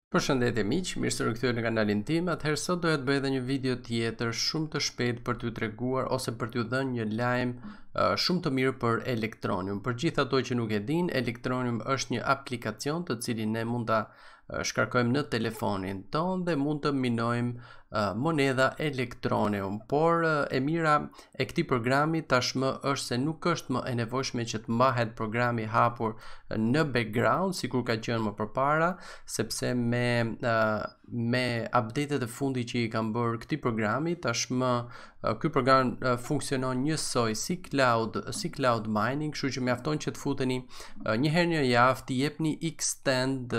Përshëndetje miq, mirë se rikthyer në kanalin tim. Atëherë sot doja të bëj edhe një video tjetër shumë të shpejtë për t'ju treguar ose për t'ju dhënë një lajm shumë të mirë për Electroneum. Për gjithë ato që nuk e dinë, Electroneum është një aplikacion të cilin ne mund ta shkarkojmë në telefonin ton dhe mund të minojmë monedha Electroneum, por e mira e këtij programi tashmë është se nuk është më e nevojshme që të mbahet programi hapur në background sikur ka qenë më përpara, sepse me update-et e fundit që i kanë bërë këtij programi, tashmë ky program funksionon njësoj si cloud mining, kështu që mjafton që të futeni një herë në javë, të jepni extend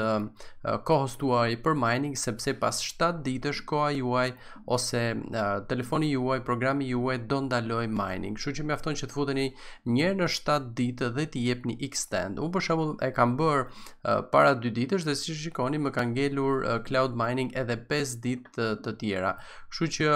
kohës tuaj për mining, sepse pas 7 ditësh koha juaj ose telefoni juaj, programi juaj do ndaloj mining. Kështu që mjafton që të futeni një herë në 7 ditë dhe të jepni extend. Unë për shembull e kam bërë para 2 ditësh dhe si shikoni më ka ngelur cloud mining edhe 5 ditë të tjera. Kështu që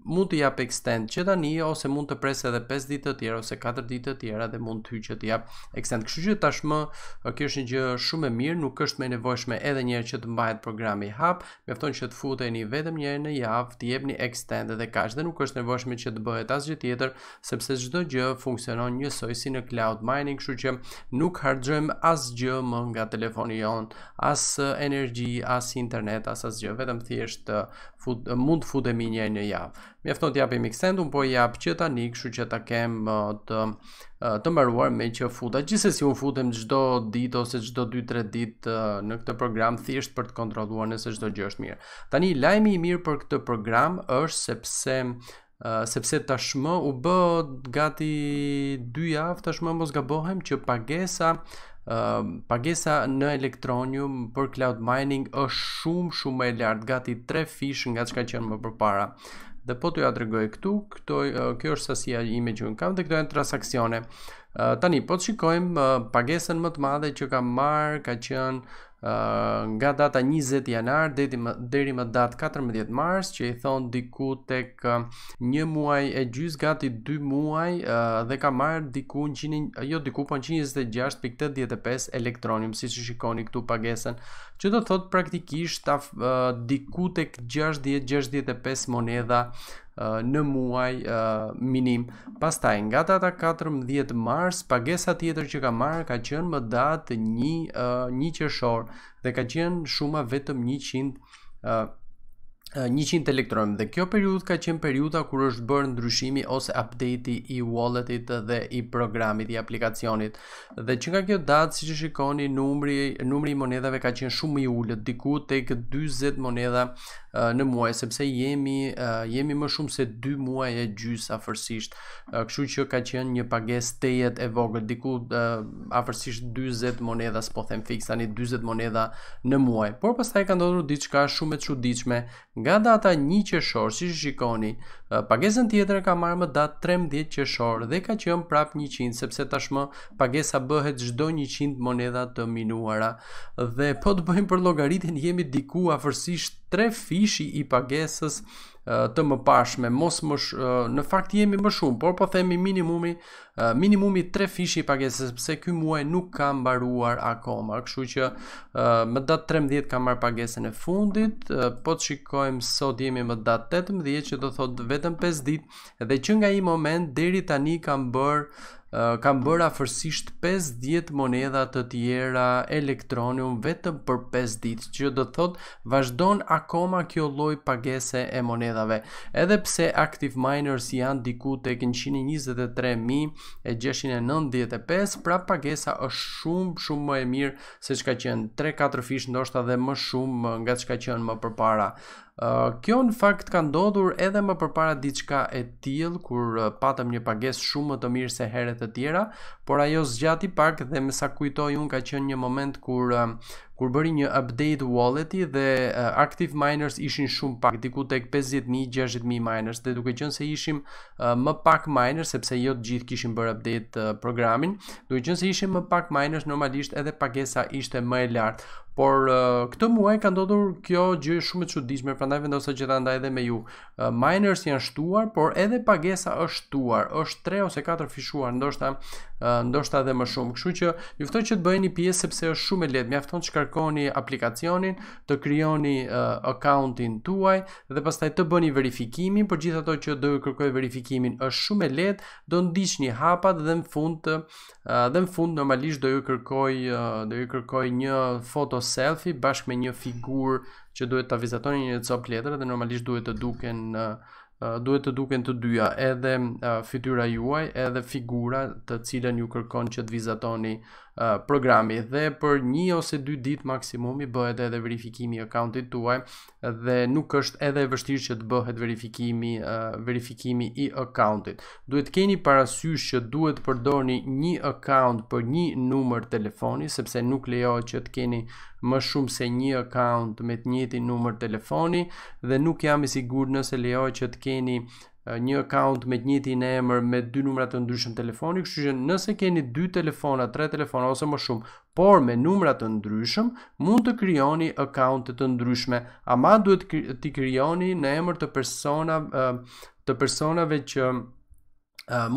mund të jap extend që tani ose mund të pres edhe 5 ditë të tjera ose 4 ditë të tjera dhe mund të hyj që të jap extend. Kështu që tashmë kjo është një gjë shumë e mirë, nuk është më e nevojshme edhe një herë që të mbahet programi hap, mjafton që të futeni vetëm një herë në javë, të jepni extend dhe kaq, dhe nuk është nevojshme që të bëhet asgjë tjetër, sepse çdo gjë funksionon njësoj si në cloud mining, kështu që nuk harxojmë asgjë më nga telefoni jon, as energji, as internet, as asgjë, vetëm thjesht mund të futemi një herë në javë. Mjafton të japim extend, un po jap që tani, kështu që ta kem të mbaruar me që futa. Gjithsesi un futem çdo ditë ose çdo 2-3 ditë në këtë program thjesht për të kontrolluar nëse çdo gjë është mirë. Tani lajmi i mirë për këtë program është sepse tashmë u bë gati 2 javë tashmë mos gabohem që pagesa në Electroneum për cloud mining është shumë e lartë, gati 3 fish nga çka qenë më përpara. Dhe po t'ju ja tregoj këtu, kjo është sasia ime që unë kam dhe këto janë transaksione. Tani po të shikojmë pagesën më të madhe që kam marrë ka qenë nga data 20 janar deri më datë 14 mars, që i thon diku tek 1 muaj e gjys, gati 2 muaj, dhe ka marrë diku 126.85 Electroneum, siç shikoni këtu pagesën, që do thot praktikisht diku tek 60-65 monedha në muaj minim. Pastaj nga data 14 mars pagesa tjetër që ka marrë ka qenë më datë 1 qershor dhe ka qenë shuma vetëm 100 Electroneum, dhe kjo periudhë ka qenë periudha kur është bërë ndryshimi ose update-i i walletit dhe i programit, i aplikacionit. Dhe që nga kjo datë, siç e shikoni, numri i monedhave ka qenë shumë i ulët, diku tek 40 monedha në muaj, sepse jemi më shumë se 2 muaj e gjys afërsisht. Kështu që ka qenë një pagesë tejet e vogël, diku afërsisht 40 monedha, s'po them fiks tani 40 monedha në muaj. Por pastaj ka ndodhur diçka shumë e çuditshme. Nga data 1 qershor, si shikoni, pagesën tjetër ka marrë më datë 13 qershor dhe ka qenë prap 100, sepse tashmë pagesa bëhet çdo 100 monedha të minuara. Dhe po të bëjmë për llogaritin, jemi diku afërsisht 3 fishi i pagesës të mëparshme, në fakt jemi më shumë, por po themi minimumi 3 fishi i pagesës, sepse ky muaj nuk ka mbaruar akoma, kështu që më datë 13 ka marrë pagesën e fundit, po të shikojmë sot jemi më datë 18, që do thot vetëm 5 ditë, dhe që nga i moment deri tani kam bërë afërsisht 50 monedha të tjera Electroneum vetëm për 5 ditë, që do thot vazhdon akoma kjo lloj pagese e monedhave. Edhe pse active miners janë diku tek 123.695, pra pagesa është shumë më e mirë se çka qenë 3-4 fish, ndoshta dhe më shumë nga çka qenë më përpara. Kjo në fakt ka ndodhur edhe më përpara diçka e tillë, kur patëm një pagesë shumë më të mirë se herët e tjera, por ajo zgjati pak dhe me sa kujtoj unë ka qenë një moment kur bëri një update walleti dhe active miners ishin shumë pak, diku tek 50.000-60.000 miners, dhe duke qenë se ishim më pak miners, sepse jo të gjithë kishin bërë update programin, duke qenë se ishim më pak miners, normalisht edhe pagesa ishte më e lartë. Por këtë muaj ka ndodhur kjo gjë shumë e çuditshme, prandaj vendosa që ta ndaj edhe me ju. Miners janë shtuar, por edhe pagesa është shtuar, është 3 ose 4 fishuar, ndoshta edhe më shumë. Kështu që ju ftoj që të bëheni pjesë, sepse është shumë e lehtë, mjafton të instaloni aplikacionin, të krijoni accountin tuaj dhe pastaj të bëni verifikimin. Për gjithë ato që do ju kërkoj verifikimin është shumë e lehtë, do ndiqni hapat dhe në fund normalisht do ju kërkoj një foto selfie bashkë me një figurë që duhet ta vizatoni një copë letër dhe normalisht duhet të duken të dyja, edhe fytyra juaj edhe figura të cilën ju kërkon që të vizatoni programi, dhe për 1 ose 2 ditë maksimumi bëhet edhe verifikimi i accountit tuaj dhe nuk është edhe e vështirë që të bëhet verifikimi i accountit. Duhet keni parasysh që duhet përdorni një account për një numër telefoni, sepse nuk lejohet që të keni më shumë se një account me të njëjtin numër telefoni, dhe nuk jam i sigurt nëse lejohet që të keni një account me të njëjtin emër me 2 numra të ndryshëm telefoni. Kështu që nëse keni 2 telefona, 3 telefona ose më shumë, por me numra të ndryshëm, mund të krijoni accounte të ndryshme, ama duhet t'i krijoni në emër të personave që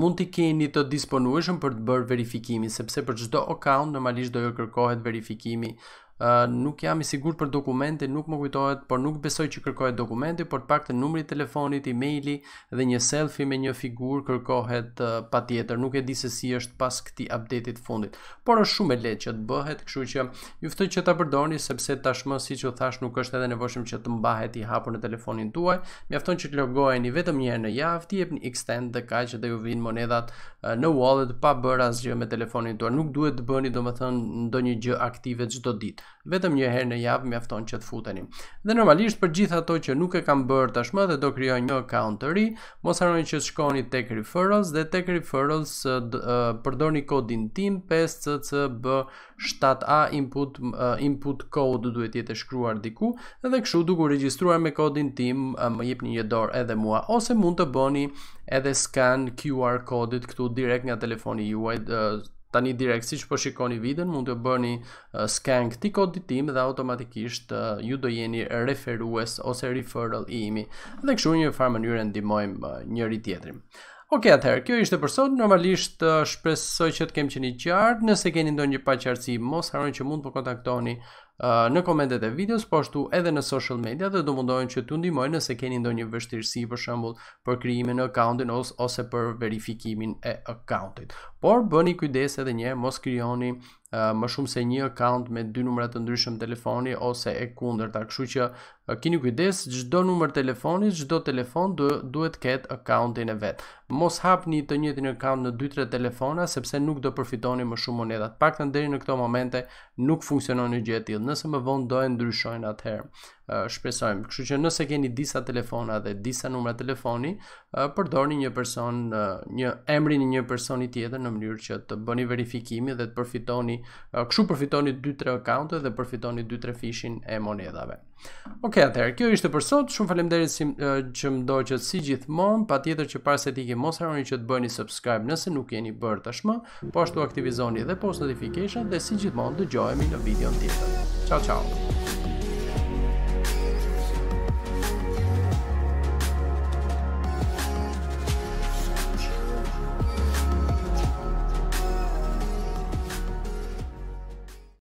mund t'i keni të disponueshëm për të bërë verifikimin, sepse për çdo account normalisht do ju kërkohet verifikimi. Nuk jam i sigurt për dokumenti, nuk më kujtohet, por nuk besoj që kërkohet dokumenti, por paktën numri i telefonit, emaili dhe një selfie me një figurë kërkohet patjetër. Nuk e di se si është pas këtij update-it fundit, por është shumë e lehtë që të bëhet, kështu që ju ftoj që ta përdorni, sepse tashmë siç u thash nuk është edhe nevojshëm që të mbahet i hapur në telefonin tuaj. Mjafton që të logoheni vetëm një herë në javë, t'i jepni extend dhe kaq që do ju vinë monedat në wallet pa bërë asgjë me telefonin tuaj. Nuk duhet të bëni domethënë ndonjë gjë aktive çdo ditë. Vetëm një herë në javë mjafton që të futeni. Dhe normalisht për gjithë ato që nuk e kam bërë tashmë dhe do krijoj një account të ri, mos harroni që të shkoni tek referrals, dhe tek referrals përdorni kodin tim 5CCB7A, input code duhet jetë shkruar diku, dhe kështu duke u regjistruar me kodin tim më jepni një dorë edhe mua, ose mund të bëni edhe scan QR kodit këtu direkt nga telefoni juaj. Tani direkt siç po shikoni videon, mund të bëni scan këtij kodit tim dhe automatikisht ju do jeni referues ose referral i imi, dhe kështu një farë mënyrë ndihmojmë njëri tjetrin. Okej, atëherë, kjo ishte për sot. Normalisht shpresoj që të kem qenë i qartë. Nëse keni ndonjë paqartësi, mos harroni që mund të kontaktoni në komentet e videos, po ashtu edhe në social media, dhe do mundohem që t'ju ndihmoj nëse keni ndonjë vështirësi, për shembull për krijimin e accountin ose për verifikimin e accountit. Por bëni kujdes edhe një herë, mos krijoni më shumë se një account me 2 numra të ndryshëm telefoni ose e kundërta. Kështu që keni kujdes, çdo numër telefoni, çdo telefon duhet ketë accountin e vet. Mos hapni të njëjtin account në 2-3 telefona, sepse nuk do përfitoni më shumë moneda. Paktën deri në këto momente nuk funksionon një gjë e tillë. Nëse më vonë do e ndryshojnë, atëherë shpresojmë. Kështu që nëse keni disa telefona dhe disa numra telefoni, përdorni emrin e një personi tjetër në mënyrë që të bëni verifikimin dhe të përfitoni. Kështu përfitoni 2-3 accounte dhe përfitoni 2-3 fishin e monedave. Okej, atëherë, kjo ishte për sot. Shumë faleminderit që më ndoqët si gjithmonë. Patjetër që para se të ikim, mos harroni që të bëni subscribe nëse nuk jeni bërë tashmë, po ashtu aktivizoni dhe post notification, dhe si gjithmonë dëgjohemi në videon tjetër. Ciao ciao.